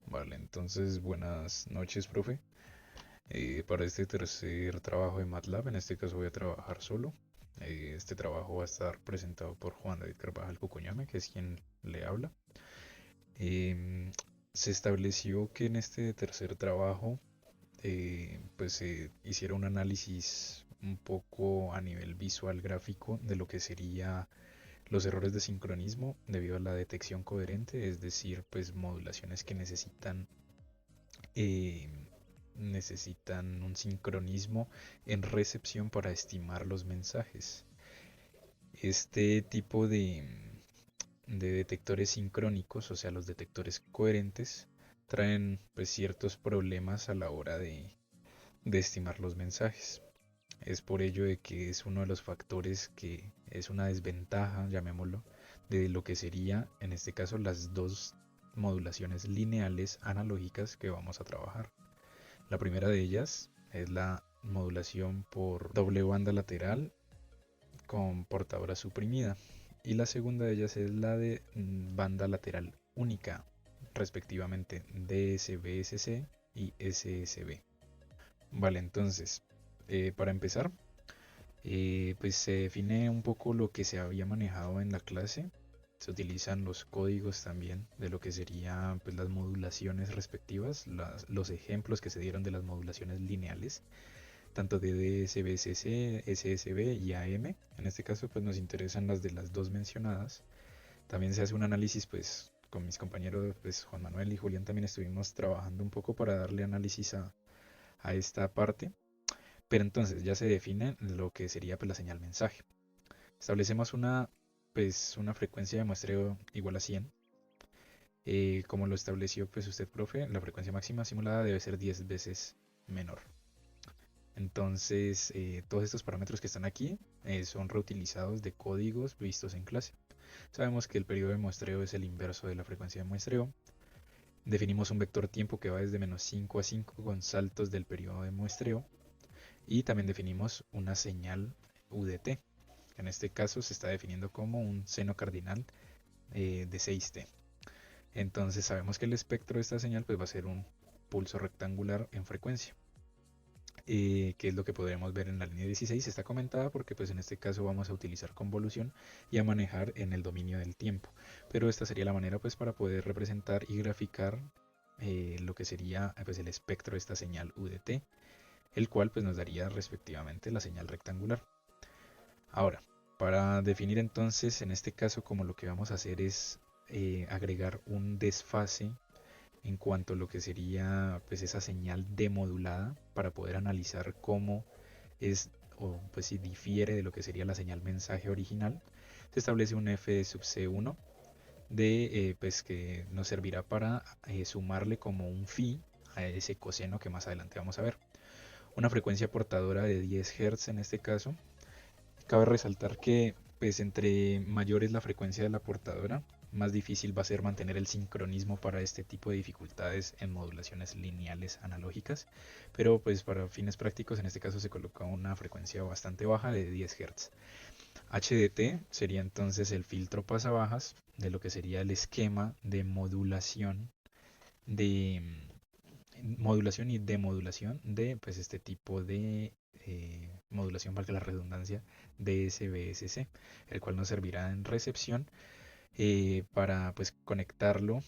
Vale, entonces buenas noches, profe. Para este tercer trabajo de MATLAB, en este caso voy a trabajar solo. Este trabajo va a estar presentado por Juan David Carvajal Cucuñame, que es quien le habla. Em, Se estableció que en este tercer trabajo pues se hiciera un análisis un poco a nivel visual gráfico de lo que sería los errores de sincronismo debido a la detección coherente, es decir, pues modulaciones que eh, necesitan un sincronismo en recepción para estimar los mensajes. Este tipo de detectores sincrónicos, o sea, los detectores coherentes, traen pues ciertos problemas a la hora de estimar los mensajes. Es por ello de que es uno de los factores que es una desventaja, llamémoslo, de lo que sería en este caso las dos modulaciones lineales analógicas que vamos a trabajar. La primera de ellas es la modulación por doble banda lateral con portadora suprimida. Y la segunda de ellas es la de banda lateral única, respectivamente DSBSC y SSB. Vale, entonces, para empezar, pues se define un poco lo que se había manejado en la clase. Se utilizan los códigos también de lo que serían pues, las modulaciones respectivas, los ejemplos que se dieron de las modulaciones lineales, tanto de DSBCC, SSB y AM. En este caso pues nos interesan las de las dos mencionadas. También se hace un análisis pues con mis compañeros pues Juan Manuel y Julián también estuvimos trabajando un poco para darle análisis a esta parte. Pero entonces ya se define lo que sería pues, la señal mensaje. Establecemos una frecuencia de muestreo igual a 100. Como lo estableció pues usted, profe, la frecuencia máxima simulada debe ser 10 veces menor. Entonces, todos estos parámetros que están aquí son reutilizados de códigos vistos en clase. Sabemos que el periodo de muestreo es el inverso de la frecuencia de muestreo. Definimos un vector tiempo que va desde -5 a 5 con saltos del periodo de muestreo. Y también definimos una señal UDT. En este caso se está definiendo como un seno cardinal de 6T. Entonces sabemos que el espectro de esta señal pues, va a ser un pulso rectangular en frecuencia. Que es lo que podremos ver en la línea 16, está comentada porque pues en este caso vamos a utilizar convolución y a manejar en el dominio del tiempo. Pero esta sería la manera pues para poder representar y graficar lo que sería pues el espectro de esta señal UDT, el cual pues nos daría respectivamente la señal rectangular. Ahora, para definir entonces en este caso como lo que vamos a hacer es agregar un desfase en cuanto a lo que sería pues esa señal demodulada para poder analizar cómo es o pues si difiere de lo que sería la señal mensaje original. Se establece un f sub c1 de pues que nos servirá para sumarle como un phi a ese coseno que más adelante vamos a ver. Una frecuencia portadora de 10 Hz en este caso. Cabe resaltar que pues entre mayor es la frecuencia de la portadora, más difícil va a ser mantener el sincronismo para este tipo de dificultades en modulaciones lineales analógicas, pero pues para fines prácticos en este caso se coloca una frecuencia bastante baja de 10 Hz. HDT sería entonces el filtro pasabajas de lo que sería el esquema de de modulación y demodulación de pues este tipo de modulación, valga la redundancia, de SBSC, el cual nos servirá en recepción para pues conectarlo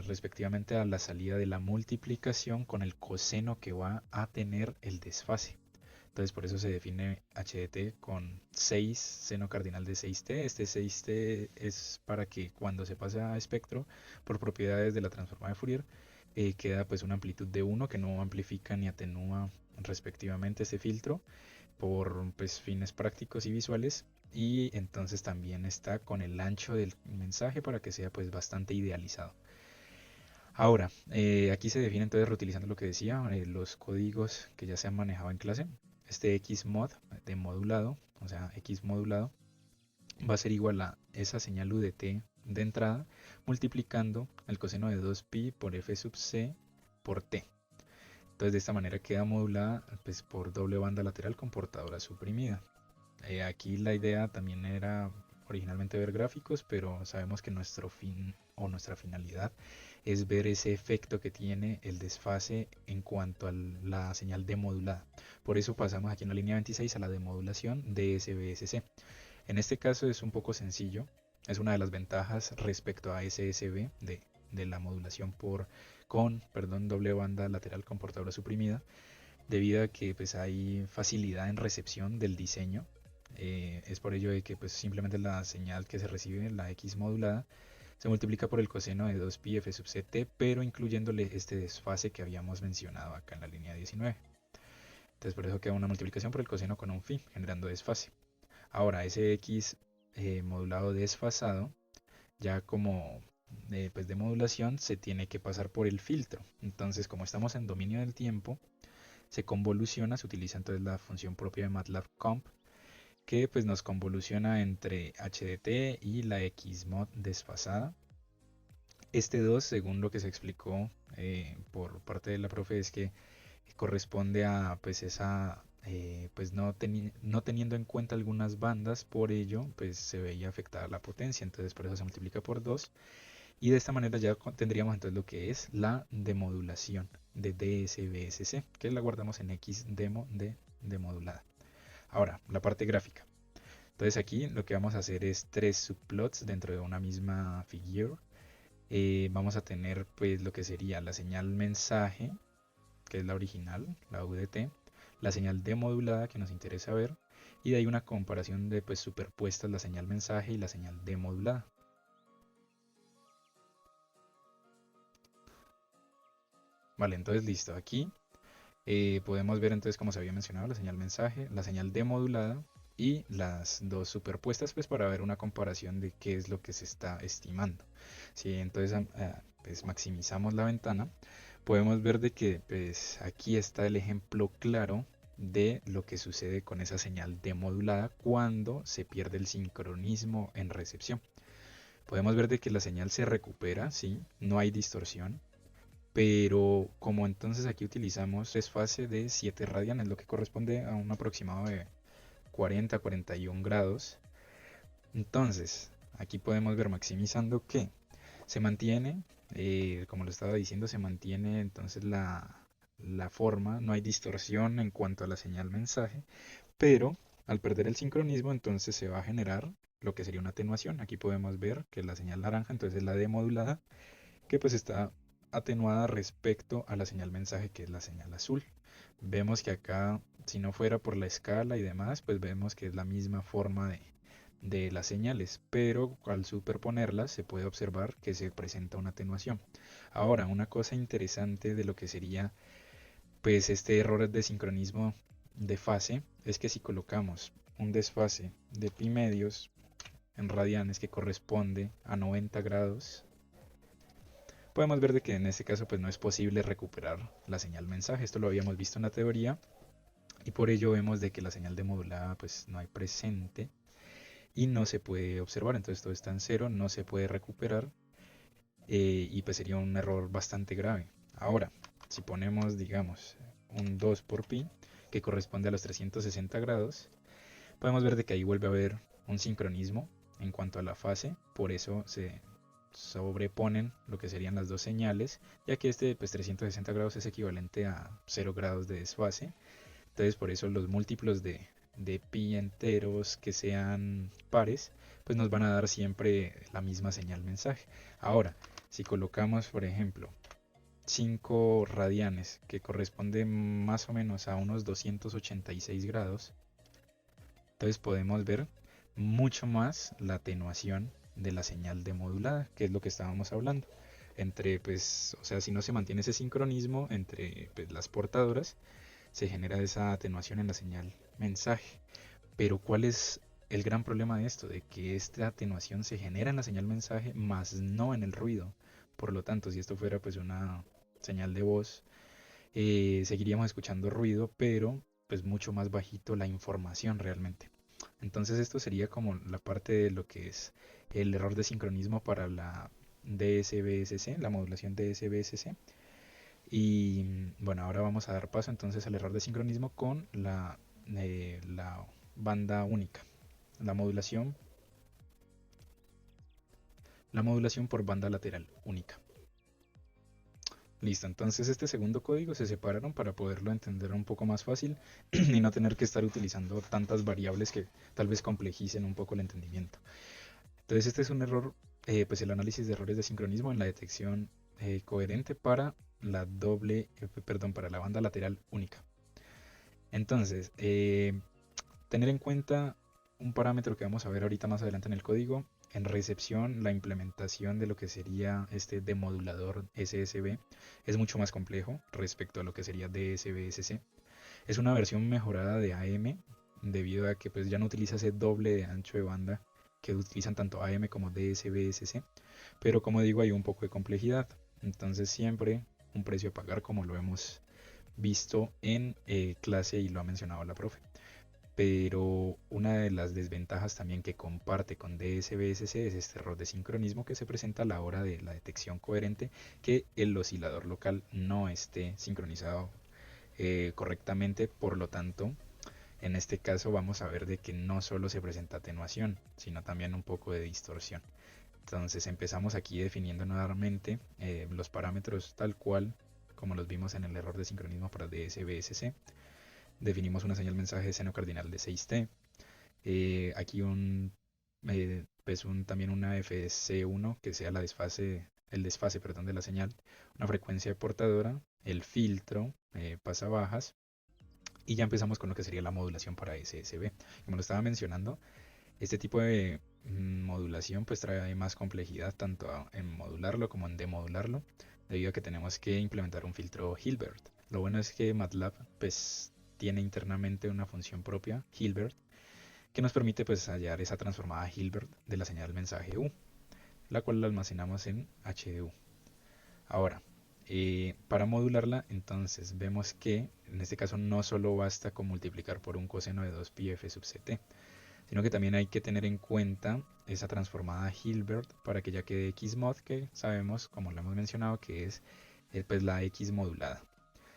respectivamente a la salida de la multiplicación con el coseno que va a tener el desfase. Entonces por eso se define HDT con 6 seno cardinal de 6T. Este 6T es para que cuando se pase a espectro por propiedades de la transformada de Fourier queda pues una amplitud de 1 que no amplifica ni atenúa respectivamente este filtro por pues, fines prácticos y visuales, y entonces también está con el ancho del mensaje para que sea pues bastante idealizado. Ahora, aquí se define entonces reutilizando lo que decía, los códigos que ya se han manejado en clase. Este Xmod de modulado, o sea, X modulado, va a ser igual a esa señal UDT de entrada multiplicando el coseno de 2pi por f sub c por t. Entonces de esta manera queda modulada pues, por doble banda lateral con portadora suprimida. Aquí la idea también era originalmente ver gráficos, pero sabemos que nuestro fin o nuestra finalidad es ver ese efecto que tiene el desfase en cuanto a la señal demodulada. Por eso pasamos aquí en la línea 26 a la demodulación DSB-SC. En este caso es un poco sencillo, es una de las ventajas respecto a SSB de la modulación con doble banda lateral con portadora suprimida, debido a que pues hay facilidad en recepción del diseño. Es por ello de que pues simplemente la señal que se recibe, la X modulada, se multiplica por el coseno de 2pi f sub ct, pero incluyéndole este desfase que habíamos mencionado acá en la línea 19. Entonces por eso queda una multiplicación por el coseno con un phi, generando desfase. Ahora, ese X modulado desfasado, ya como pues de modulación, se tiene que pasar por el filtro. Entonces, como estamos en dominio del tiempo, se convoluciona, se utiliza entonces la función propia de MATLAB comp, que pues nos convoluciona entre HDT y la Xmod desfasada. Este 2, según lo que se explicó por parte de la profe, es que corresponde a pues esa pues no teniendo en cuenta algunas bandas, por ello pues se veía afectada la potencia, entonces por eso se multiplica por 2 y de esta manera ya tendríamos entonces lo que es la demodulación de DSB-SC, que la guardamos en X demo de demodulada. Ahora, la parte gráfica. Entonces aquí lo que vamos a hacer es tres subplots dentro de una misma figure. Vamos a tener pues lo que sería la señal mensaje, que es la original, la UDT, la señal demodulada que nos interesa ver, y de ahí una comparación de pues superpuestas la señal mensaje y la señal demodulada. Vale, entonces listo, aquí podemos ver entonces como se había mencionado la señal mensaje, la señal demodulada y las dos superpuestas pues para ver una comparación de qué es lo que se está estimando. Si entonces pues maximizamos la ventana, podemos ver de que pues aquí está el ejemplo claro de lo que sucede con esa señal demodulada cuando se pierde el sincronismo en recepción. Podemos ver de que la señal se recupera, sí, no hay distorsión, pero como entonces aquí utilizamos desfase de 7 radianes, lo que corresponde a un aproximado de 40 a 41 grados, entonces aquí podemos ver maximizando que se mantiene, como lo estaba diciendo, se mantiene entonces la forma, no hay distorsión en cuanto a la señal mensaje, pero al perder el sincronismo entonces se va a generar lo que sería una atenuación. Aquí podemos ver que la señal naranja entonces es la demodulada, que pues está atenuada respecto a la señal mensaje, que es la señal azul. Vemos que acá, si no fuera por la escala y demás, pues vemos que es la misma forma de las señales, pero al superponerlas se puede observar que se presenta una atenuación. Ahora, una cosa interesante de lo que sería pues este error de sincronismo de fase es que si colocamos un desfase de pi medios en radianes que corresponde a 90 grados, podemos ver de que en este caso pues no es posible recuperar la señal mensaje. Esto lo habíamos visto en la teoría y por ello vemos de que la señal demodulada pues no hay presente y no se puede observar, entonces todo está en cero, no se puede recuperar y pues sería un error bastante grave. Ahora, si ponemos digamos un 2 por pi que corresponde a los 360 grados, podemos ver de que ahí vuelve a haber un sincronismo en cuanto a la fase, por eso se sobreponen lo que serían las dos señales, ya que este pues 360 grados es equivalente a 0 grados de desfase, entonces por eso los múltiplos de pi enteros que sean pares, pues nos van a dar siempre la misma señal mensaje. Ahora, si colocamos por ejemplo 5 radianes, que corresponde más o menos a unos 286 grados, entonces podemos ver mucho más la atenuación de la señal demodulada, que es lo que estábamos hablando. Entre, pues, o sea, si no se mantiene ese sincronismo entre pues, las portadoras, se genera esa atenuación en la señal mensaje. Pero ¿cuál es el gran problema de esto? De que esta atenuación se genera en la señal mensaje, más no en el ruido. Por lo tanto, si esto fuera pues una señal de voz, seguiríamos escuchando ruido, pero pues mucho más bajito la información realmente. Entonces esto sería como la parte de lo que es el error de sincronismo para la DSB-SC, la modulación DSB-SC. Y bueno, ahora vamos a dar paso entonces al error de sincronismo con la banda única, la modulación la modulación por banda lateral única. Listo, entonces este segundo código se separaron para poderlo entender un poco más fácil y no tener que estar utilizando tantas variables que tal vez complejicen un poco el entendimiento. Entonces este es un error, pues el análisis de errores de sincronismo en la detección coherente para la para la banda lateral única. Entonces, tener en cuenta un parámetro que vamos a ver ahorita más adelante en el código. En recepción, la implementación de lo que sería este demodulador SSB es mucho más complejo respecto a lo que sería DSB-SC. Es una versión mejorada de AM debido a que pues ya no utiliza ese doble de ancho de banda que utilizan tanto AM como DSB-SC, pero como digo hay un poco de complejidad. Entonces siempre un precio a pagar como lo hemos visto en clase y lo ha mencionado la profe. Pero una de las desventajas también que comparte con DSB-SC es este error de sincronismo que se presenta a la hora de la detección coherente, que el oscilador local no esté sincronizado correctamente. Por lo tanto, en este caso vamos a ver de que no solo se presenta atenuación, sino también un poco de distorsión. Entonces empezamos aquí definiendo nuevamente los parámetros tal cual como los vimos en el error de sincronismo para DSB-SC. Definimos una señal mensaje seno cardinal de 6t. Aquí también una FC1 que sea el desfase perdón, de la señal, una frecuencia portadora, el filtro, pasabajas, y ya empezamos con lo que sería la modulación para SSB. Como lo estaba mencionando, este tipo de modulación pues trae más complejidad tanto en modularlo como en demodularlo, debido a que tenemos que implementar un filtro Hilbert. Lo bueno es que MATLAB pues tiene internamente una función propia, Hilbert, que nos permite pues hallar esa transformada Hilbert de la señal mensaje U, la cual la almacenamos en HDU. Ahora, para modularla, entonces vemos que en este caso no solo basta con multiplicar por un coseno de 2pi f sub ct, sino que también hay que tener en cuenta esa transformada Hilbert para que ya quede x mod, que sabemos, como lo hemos mencionado, que es pues la x modulada.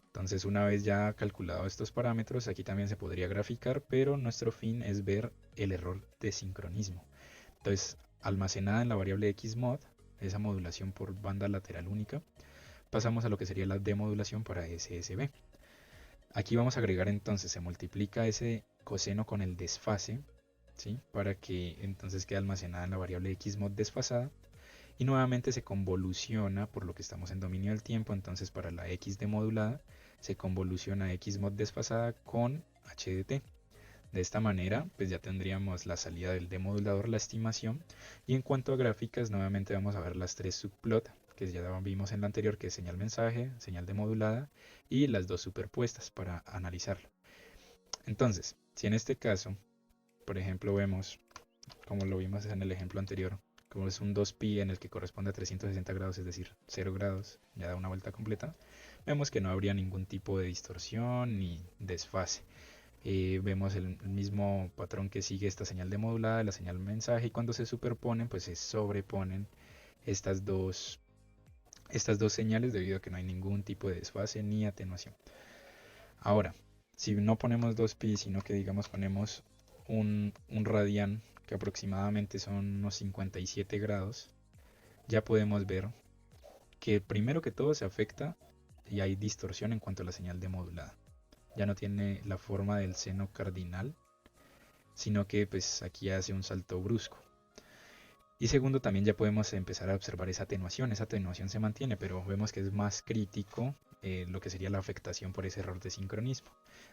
Entonces, una vez ya calculado estos parámetros, aquí también se podría graficar, pero nuestro fin es ver el error de sincronismo. Entonces, almacenada en la variable xmod, esa modulación por banda lateral única, pasamos a lo que sería la demodulación para SSB. Aquí vamos a agregar entonces, se multiplica ese coseno con el desfase, ¿sí? Para que entonces quede almacenada en la variable xmod desfasada. Y nuevamente se convoluciona por lo que estamos en dominio del tiempo, entonces para la x demodulada se convoluciona xmod desfasada con HDT. De esta manera, pues ya tendríamos la salida del demodulador, la estimación. Y en cuanto a gráficas, nuevamente vamos a ver las tres subplot que ya vimos en la anterior, que es señal mensaje, señal demodulada y las dos superpuestas para analizarlo. Entonces, si en este caso, por ejemplo, vemos, como lo vimos en el ejemplo anterior, como es un 2pi en el que corresponde a 360 grados, es decir, 0 grados, ya da una vuelta completa, vemos que no habría ningún tipo de distorsión ni desfase. Vemos el mismo patrón que sigue esta señal demodulada, la señal mensaje, y cuando se superponen, pues se sobreponen estas dos señales debido a que no hay ningún tipo de desfase ni atenuación. Ahora, si no ponemos 2pi, sino que digamos ponemos un radián, que aproximadamente son unos 57 grados, ya podemos ver que primero que todo se afecta y hay distorsión en cuanto a la señal demodulada. Ya no tiene la forma del seno cardinal, sino que pues aquí hace un salto brusco. Y segundo, también ya podemos empezar a observar esa atenuación se mantiene, pero vemos que es más crítico lo que sería la afectación por ese error de sincronismo.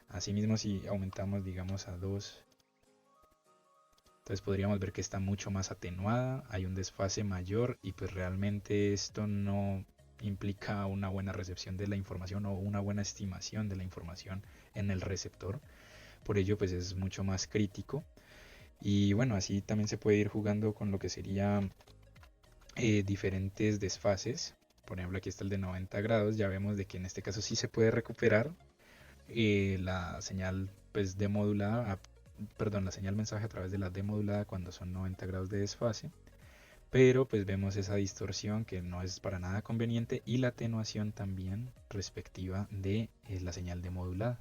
Asimismo, si aumentamos, digamos, a 2, entonces podríamos ver que está mucho más atenuada, hay un desfase mayor y pues realmente esto no implica una buena recepción de la información o una buena estimación de la información en el receptor. Por ello, pues es mucho más crítico. Y bueno, así también se puede ir jugando con lo que sería diferentes desfases. Por ejemplo, aquí está el de 90 grados. Ya vemos de que en este caso sí se puede recuperar la señal pues demodulada, perdón, la señal mensaje a través de la demodulada cuando son 90 grados de desfase. Pero pues vemos esa distorsión que no es para nada conveniente y la atenuación también respectiva de la señal demodulada.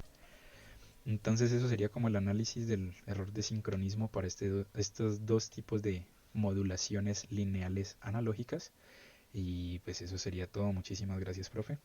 Entonces eso sería como el análisis del error de sincronismo para estos dos tipos de modulaciones lineales analógicas. Y pues eso sería todo. Muchísimas gracias, profe.